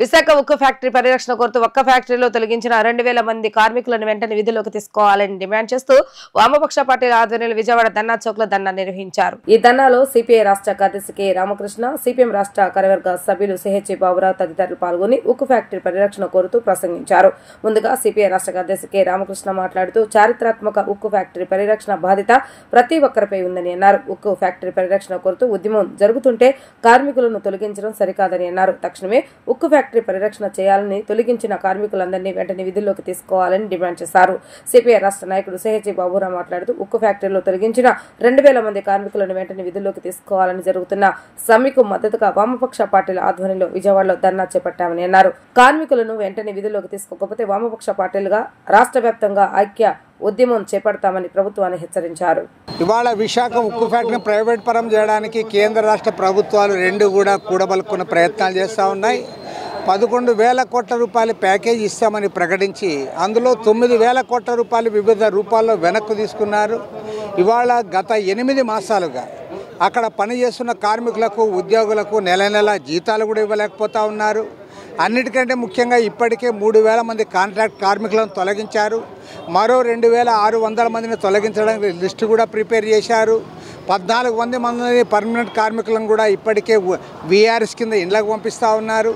విశాఖ ఉక్కు ఫ్యాక్టరీ పరిరక్షణ కోరుతూ ఒక్క ఫ్యాక్టరీలో తొలగించిన 2000 మంది కార్మికులను వెంటనే విధుల్లోకి తీసుకోవాలని డిమాండ్ చేస్తూ వామపక్ష పార్టీల ఆధ్వర్యంలో విజయవాడ ధర్నా చౌక్ లో ధర్నా నిర్వహించారు. ఈ ధర్నాలో సిపిఐ రాష్ట్ర కార్యదర్శి కె రామకృష్ణ, సిపిఎం రాష్ట్ర కార్యవర్గ సభ్యులు సిహెచ్ బాబురావు తదితరులు పాల్గొని ఉక్కు ఫ్యాక్టరీ పరిరక్షణ కోరుతూ ప్రసంగించారు. ముందుగా సిపిఐ రాష్ట్ర కార్యదర్శి కె రామకృష్ణ మాట్లాడుతూ చారిత్రాత్మక ఉక్కు ఫ్యాక్టరీ పరిరక్షణ బాధ్యత ప్రతి ఒక్కరిపై ఉందని అన్నారు. ఉక్కు ఫ్యాక్టరీ పరిరక్షణ కోరుతూ ఉద్యమం జరుగుతుంటే కార్మికులను తొలగించడం సరికాదని అన్నారు. తక్షణమే ఉక్కు ఫ్యాక్టరీ పరిరక్షణ చేయాలని, తొలగించిన కార్మికులందరినీ వెంటనే విధుల్లోకి తీసుకోవాలని డిమాండ్ చేశారు. సిపిఐ రాష్ట్ర నాయకుడు సిహెచ్ బాబురావు మాట్లాడుతూ ఉక్కు ఫ్యాక్టరీలో తొలగించిన 2000 మంది కార్మికులను వెంటనే విధుల్లోకి తీసుకోవాలని జరుగుతున్న సమ్మెకు మద్దతుగా వామపక్ష పార్టీల ఆధ్వర్యంలో విజయవాడలో ధర్నా చేపట్టామని అన్నారు. కార్మికులను వెంటనే విధుల్లోకి తీసుకోకపోతే వామపక్ష పార్టీలుగా రాష్ట్ర వ్యాప్తంగా ఐక్య ఉద్యమం చేపడతామని ప్రభుత్వాన్ని హెచ్చరించారు. ఇవాళ విశాఖ ఉక్కు ఫ్యాక్టరీని ప్రైవేట్ పరం చేయడానికి కేంద్ర రాష్ట్ర ప్రభుత్వాలు రెండు కూడా కూడబలుక్కున్న ప్రయత్నాలు చేస్తూ ఉన్నాయి. 11,000 కోట్ల రూపాయల ప్యాకేజ్ ఇస్తామని ప్రకటించి అందులో 9,000 కోట్ల రూపాయలు వివిధ రూపాల్లో వెనక్కు తీసుకున్నారు. ఇవాళ గత 8 మాసాలుగా అక్కడ పనిచేస్తున్న కార్మికులకు, ఉద్యోగులకు నెల జీతాలు కూడా ఇవ్వలేకపోతూ ఉన్నారు. అన్నిటికంటే ముఖ్యంగా ఇప్పటికే 3,000 మంది కాంట్రాక్ట్ కార్మికులను తొలగించారు. మరో 2,600 మందిని తొలగించడానికి లిస్టు కూడా ప్రిపేర్ చేశారు. 14 మంది పర్మనెంట్ కార్మికులను కూడా ఇప్పటికే వీఆర్ఎస్ కింద ఇళ్లకు పంపిస్తూ ఉన్నారు.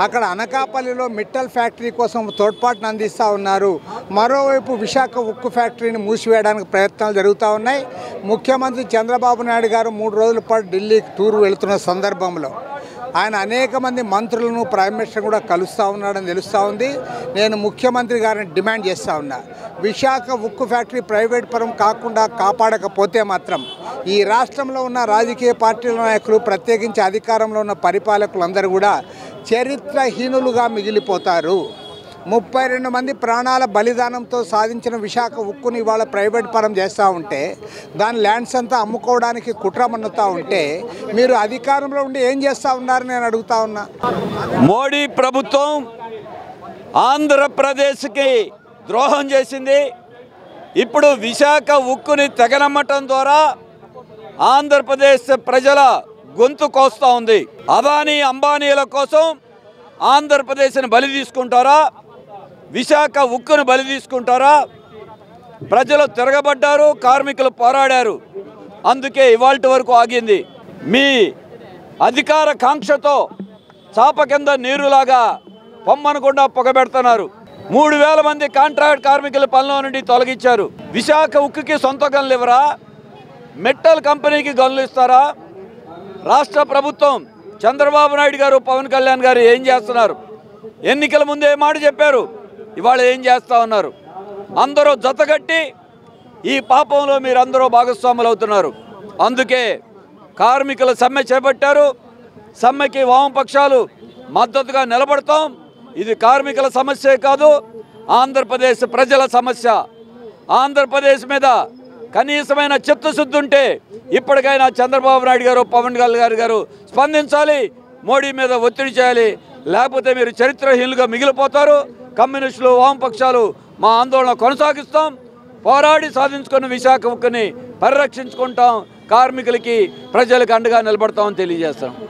అక్కడ అనకాపల్లిలో మిట్టల్ ఫ్యాక్టరీ కోసం తోడ్పాటును అందిస్తూ ఉన్నారు. మరోవైపు విశాఖ ఉక్కు ఫ్యాక్టరీని మూసివేయడానికి ప్రయత్నాలు జరుగుతూ ఉన్నాయి. ముఖ్యమంత్రి చంద్రబాబు నాయుడు గారు 3 రోజుల పాటు ఢిల్లీ టూర్ వెళుతున్న సందర్భంలో ఆయన అనేక మంది మంత్రులను, ప్రైమ్ మినిస్టర్ కూడా కలుస్తూ ఉన్నాడని తెలుస్తూ ఉంది. నేను ముఖ్యమంత్రి గారిని డిమాండ్ చేస్తూ ఉన్నా, విశాఖ ఉక్కు ఫ్యాక్టరీ ప్రైవేట్ పరం కాకుండా కాపాడకపోతే మాత్రం ఈ రాష్ట్రంలో ఉన్న రాజకీయ పార్టీల నాయకులు, ప్రత్యేకించి అధికారంలో ఉన్న పరిపాలకులందరూ కూడా చరిత్రహీనులుగా మిగిలిపోతారు. 32 మంది ప్రాణాల బలిదానంతో సాధించిన విశాఖ ఉక్కుని ఇవాళ ప్రైవేట్ పరం చేస్తూ ఉంటే, దాని ల్యాండ్స్ అంతా అమ్ముకోవడానికి కుట్ర మన్నుతూ ఉంటే మీరు అధికారంలో ఉండి ఏం చేస్తూ ఉన్నారని నేను అడుగుతా ఉన్నా. మోడీ ప్రభుత్వం ఆంధ్రప్రదేశ్కి ద్రోహం చేసింది. ఇప్పుడు విశాఖ ఉక్కుని తెగనమ్మటం ద్వారా ఆంధ్రప్రదేశ్ ప్రజల గొంతు కోస్తూ ఉంది. అదానీ అంబానీల కోసం ఆంధ్రప్రదేశ్ని బలి తీసుకుంటారా? విశాఖ ఉక్కును బలి తీసుకుంటారా? ప్రజలు తిరగబడ్డారు, కార్మికులు పోరాడారు. అందుకే ఇవాల్టి వరకు ఆగింది. మీ అధికార కాంక్షతో చాప కింద నీరులాగా పొమ్మనకుండా పొగబెడుతున్నారు. 3,000 మంది కాంట్రాక్ట్ కార్మికుల పనిలో నుండి తొలగించారు. విశాఖ ఉక్కుకి సొంత గనులు ఇవ్వరా? మెట్టల్ కంపెనీకి గనులు ఇస్తారా? రాష్ట్ర ప్రభుత్వం చంద్రబాబు నాయుడు గారు, పవన్ కళ్యాణ్ గారు ఏం చేస్తున్నారు? ఎన్నికల ముందే మాట చెప్పారు, ఇవాళ ఏం చేస్తూ ఉన్నారు? అందరూ జతగట్టి ఈ పాపంలో మీరందరూ భాగస్వాములు అవుతున్నారు. అందుకే కార్మికుల సమ్మె చేపట్టారు. సమ్మెకి వామపక్షాలు మద్దతుగా నిలబడతాం. ఇది కార్మికుల సమస్యే కాదు, ఆంధ్రప్రదేశ్ ప్రజల సమస్య. ఆంధ్రప్రదేశ్ మీద కనీసమైన చిత్తశుద్ధి ఉంటే ఇప్పటికైనా చంద్రబాబు నాయుడు గారు, పవన్ కళ్యాణ్ గారు స్పందించాలి, మోడీ మీద ఒత్తిడి చేయాలి. లేకపోతే మీరు చరిత్రహీనులుగా మిగిలిపోతారు. కమ్యూనిస్టులు, వామపక్షాలు మా ఆందోళన కొనసాగిస్తాం. పోరాడి సాధించుకున్న విశాఖ ఉక్కుని పరిరక్షించుకుంటాం. కార్మికులకి, ప్రజలకు అండగా నిలబడతామని తెలియజేస్తాం.